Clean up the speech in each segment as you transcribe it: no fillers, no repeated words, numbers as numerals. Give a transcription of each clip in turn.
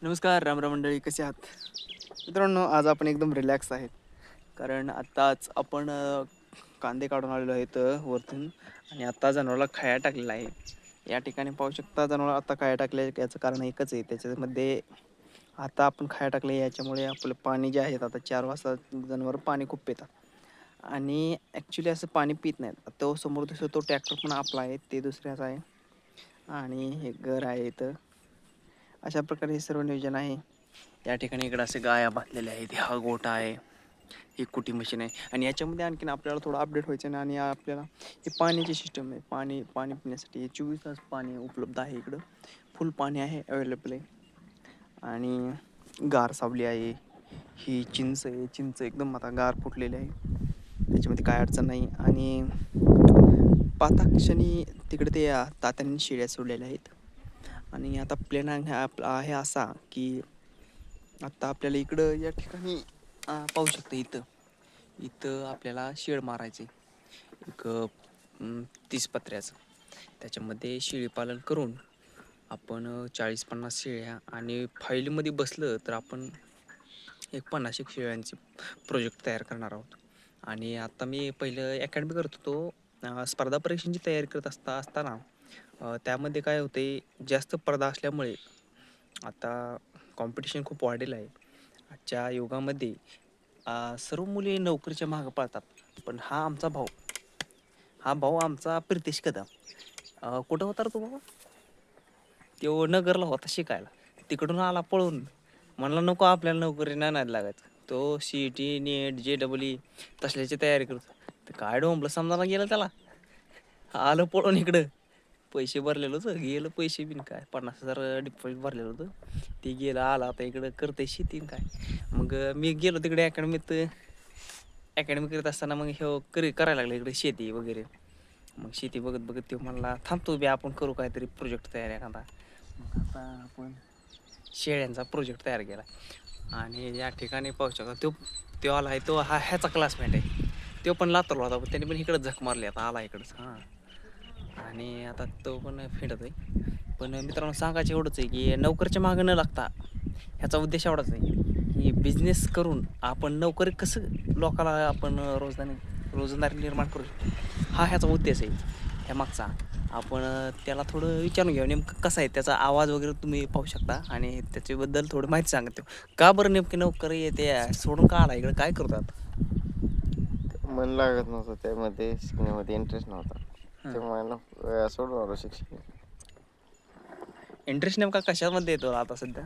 नमस्कार रामराम मंडळी, कसे आहात मित्रांनो? आज आपण एकदम रिलॅक्स आहेत, कारण आत्ताच आपण कांदे काढून आलेलो आहेत वरतून. आणि आत्ता जनावराला खाया टाकलेला आहे. या ठिकाणी पाहू शकता, जनावराला आता खाया टाकले याचं कारण एकच आहे. त्याच्यामध्ये आता आपण खाया टाकले याच्यामुळे आपलं पाणी जे आहे, आता 4 वाजता जनावर पाणी खूप पितात आणि ॲक्च्युली असं पाणी पित नाहीत. तो समोर दिसतो तो ट्रॅक्टर पण आपला आहे, ते दुसऱ्याचा आहे. आणि हे घर आहे इथं. अशा प्रकारे हे सर्व नियोजन आहे. या ठिकाणी इकडं असे गाया बांधलेल्या आहेत. हा गोठा आहे, ही कुटी मशीन आहे. आणि याच्यामध्ये आणखीन आपल्याला थोडं अपडेट व्हायचं आहे. आणि आपल्याला हे पाण्याची सिस्टम आहे. पाणी पिण्यासाठी 24 तास पाणी उपलब्ध आहे इकडं. फुल पाणी आहे, अवेलेबल आहे. आणि गार सावली आहे. ही चिंच आहे, चिंच एकदम आता गार फुटलेली आहे, त्याच्यामध्ये काय अडचण नाही. आणि पाताक्षणी तिकडे ते तात्यांनी शेळ्या सोडलेल्या आहेत. आणि आता प्लॅन आहे असा की आता आपल्याला इकडं या ठिकाणी पाहू शकता, इथं इथं आपल्याला शेड मारायचे एक 30 पत्र्याचं. त्याच्यामध्ये शेळीपालन करून आपण 40-50 शेळ्या, आणि फाईलमध्ये बसलं तर आपण एक 50 शेळ्यांचे प्रोजेक्ट तयार करणार आहोत. आणि आता मी पहिलं अकॅडमी करत होतो. स्पर्धा परीक्षांची तयारी करत असताना त्यामध्ये काय होते, जास्त स्पर्धा असल्यामुळे आता कॉम्पिटिशन खूप वाढलेलं आहे. आजच्या युगामध्ये सर्व मुली नोकरीच्या मागं पळतात. पण हा भाऊ आमचा प्रितेश कदम, कुठं होता रे तो बाबा? तो नगरला होता शिकायला. तिकडून आला पळून, म्हणला नको आपल्याला नोकरी नाही लागायचं. तो CET, NET, JEE तसल्याची तयारी करतो. तर काय डोंबलं समजायला गेलं त्याला, आलं पळून इकडं. पैसे भरलेलं होतं, गेलं पैसे बिन काय, 50,000 डिपॉझिट भरलेलं होतं, ते गेलं. आला आता इकडं करते शेती काय. मग मी गेलो तिकडे अकॅडमीत. अकॅडमी करत असताना मग हे करायला लागलं इकडे शेती वगैरे. मग शेती बघत बघत तो म्हणला थांबतो बी, आपण करू काहीतरी प्रोजेक्ट तयार एखादा. मग आता आपण शेळ्यांचा प्रोजेक्ट तयार केला. आणि या ठिकाणी पाहू शकता, तो आला आहे, तो ह्याचा क्लासमेट आहे. तो पण लातूरला होता, पण त्याने पण इकडंच झक मारली, आता आला इकडंच. आणि आता तो पण फिरत आहे. पण मित्रांनो, सांगायचं एवढंच आहे की नोकरीच्या मागं न लागता, ह्याचा उद्देश एवढाच आहे की बिझनेस करून आपण नोकरी कसं लोकाला आपण रोजगार निर्माण करू शकतो, हा ह्याचा उद्देश आहे. ह्या मागचा आपण त्याला थोडं विचारून घेऊ, नेमकं कसं आहे त्याचा आवाज वगैरे तुम्ही पाहू शकता. आणि त्याच्याबद्दल थोडी माहिती सांगतो, का बरं नेमकी नोकरी येते सोडून का आला इकडे, काय करतात? मन लागत नव्हतं त्यामध्ये, शिकण्यामध्ये इंटरेस्ट नव्हता. हां. त्यामुळे सोडून आलो शिक्षण. इंटरेस्ट नेमका कशामध्ये येतो आता सध्या?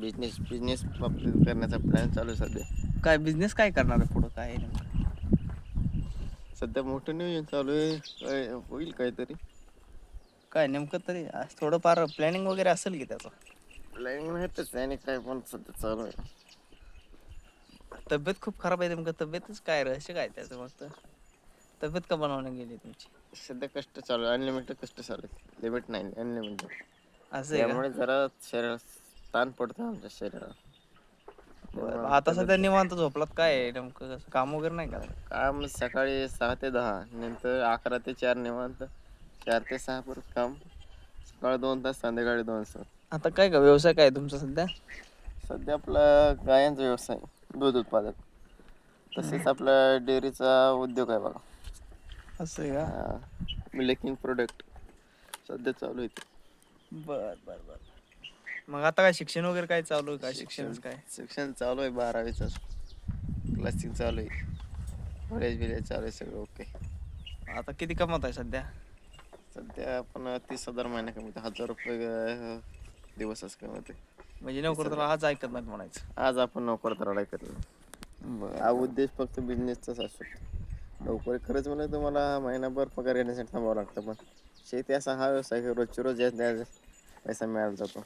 बिझनेस बिझनेस बाबतीत करण्याचा प्लॅन चालू आहे सध्या. काय बिझनेस काय करणार आहे पुढं, काय आहे नेमकं? सध्या मोठं नियोजन चालू आहे, होईल काहीतरी. काय नेमकं तरी थोडंफार प्लॅनिंग वगैरे असेल की त्याचं? प्लॅनिंग माहीतच नाही काय, पण सध्या चालू आहे. तब्येत खूप खराब आहे, नेमकं तब्येतच काय, रहस्य काय त्याचं? फक्त तब्येत का बनवून गेली तुमची? सध्या कष्ट चालू आहे, अनलिमिटेड कष्ट चालू आहे, लिमिट नाही, अनलिमिटेड. असं आहे का? त्यामुळे जरा शरीर ताण पडतो आमच्या शरीराला. बरं, त्यामुळे आता सध्या तब्येत निवांत झोपलात, काय आहे नेमकं, कसं काम वगैरे नाही का? काम सकाळी 6 ते 10, नंतर 11 ते 4 निवांत, 4 ते 6 परत काम, सकाळी 2 तास, संध्याकाळी 2 तास. आता काय का व्यवसाय काय आहे तुमचा सध्या? सध्या आपला गायांचा व्यवसाय, दूध उत्पादक. तसेच आपला डेअरीचा उद्योग आहे बघा. असं आहे का? मिल्किंग प्रोडक्ट सध्या चालू आहे. बर बर बर. मग आता काय शिक्षण वगैरे काय चालू आहे, काय शिक्षण शिक्षणच काय? शिक्षण चालू आहे, 12वीचं क्लासिंग चालू आहे, कॉलेज बिलेज चालू आहे, सगळं ओके. आता किती कमवत आहे सध्या? सध्या आपण 30,000 महिना कमवतो, 1,000 रुपये दिवसच कमवते. म्हणजे तीस नोकर तर हजार आज ऐकत नाही म्हणायचं. आज आपण नोकर तर लढाई करतो. बर हा बर. उद्देश फक्त बिझनेसचाच असू शकतो. नोकरी खरंच म्हणलं तुम्हाला महिनाभर पगार येण्यासाठी थांबावं लागतं, पण शेती असा हा व्यवसाय की रोजची रोज यात पैसा मिळाला जातो.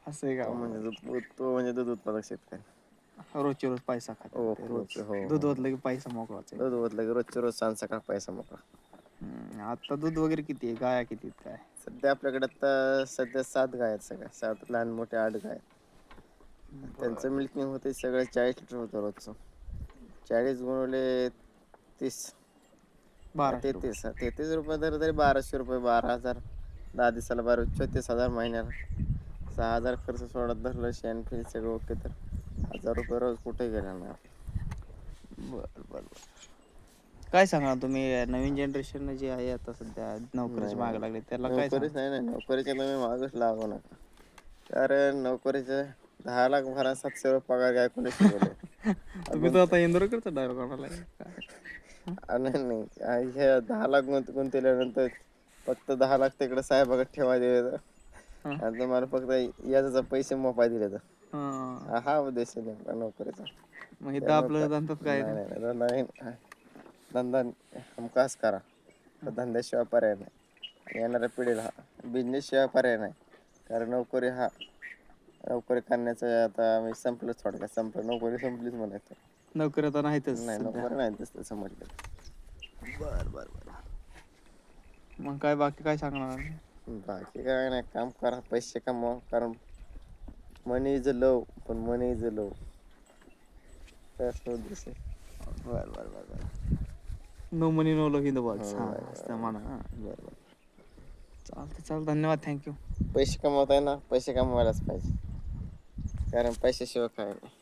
असं आहे का? तो म्हणजे दूध उत्पादक शेतकरी. रोजचे रोज पैसा खातात ते, ओके रोज ओके, हो दूध हो. ओतलं की पैसा मोकळाच आहे. दूध ओतलं की रोजच्या रोज सांज सकाळ पैसा मोकळा. आता दूध वगैरे किती आहे, गाया किती आहेत काय? सध्या आपल्याकडे आता सध्या 7 गाय आहेत, सगळ्या 7 लहान मोठे 8 गाय. बर त्यांचं मिल्किंग होते सगळं 40 लिटर होतं रोजचं. 40 गुणिले 30, 1200 रुपये. 33 रुपये, तरी 1,200 रुपये, 12,000, 10 दिवसाला 12, 34,000 महिन्याला. 6,000 खर्च सोडत धरलं शेण फिन सगळं ओके तर 1,000 रुपये रोज कुठे गेला नाही. बरं बरं काय सांगा तुम्ही नवीन जनरेशन जे आहे आता सध्या नाही नोकरीची नाही मागे लागले त्याला काय नोकरीच सांगा? नाही नाही नोकरीच्या तुम्ही मागच लागू नका. कारण नोकरीचे 10 लाख भरा 700 रुपये पगार काय कोणी शिकवले. तुम्ही तर आता इंदोरकरचा डायलॉग काढायला नाही नाही हे 10 लाख गुंतवल्यानंतर फक्त 10 लाख तिकडे साहेबाकडे ठेवा दिले हा आणि तुम्हाला फक्त याचा पैसे मोफा दिले तर हा. हा उद्देश आहे नेमका नोकरीचा. मग इथं त्यामुळे आपलं धंद्यात काय नाही रे? नाही नाही नाही धंदा हमखास करा तर धंद्याशिवाय पर्याय नाही. आणि येणाऱ्या पिढीला बिझनेस शिवाय पर्याय नाही. कारण नोकरी करण्याचं आता आम्ही संपलंच थोडक्यात संपलं नोकरी संपलीच म्हणायचं. नोकरी आता नाहीतच नाही सध्या. नोकरी नाही तसं म्हटलं. बर बर बर. मग काय बाकी काय सांगणार? बाकी काय नाही काम करा पैसे कमवा कारण मनी इज लव पण मनी इज लव त्याच उद्देश आहे. बर बर बर बर. No money no love in the world हो, हां असं म्हणा हां बरं बरं चालतं चालतं धन्यवाद थँक्यू. पैसे कमवताय ना पैसे कमवायलाच पाहिजे कारण पैशाशिवाय काय नाही.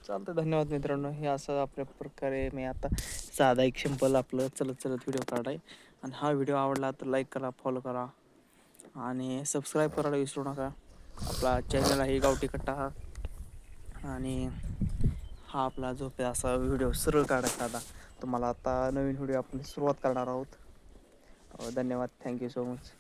चालतं धन्यवाद मित्रांनो. हे असं आपल्या प्रकारे मी आता साधा एक सिंपल आपलं चलत चलत व्हिडिओ काढाय आणि हा व्हिडिओ आवडला तर लाईक करा फॉलो करा आणि सबस्क्राईब करायला विसरू नका. आपला चॅनल आहे गावठी कट्टा हा आणि हा आपला झोपे असा व्हिडिओ सरळ काढायचा आता तुम्हाला आता नवीन व्हिडिओ आपण सुरुवात करणार आहोत. धन्यवाद थँक्यू सो मच.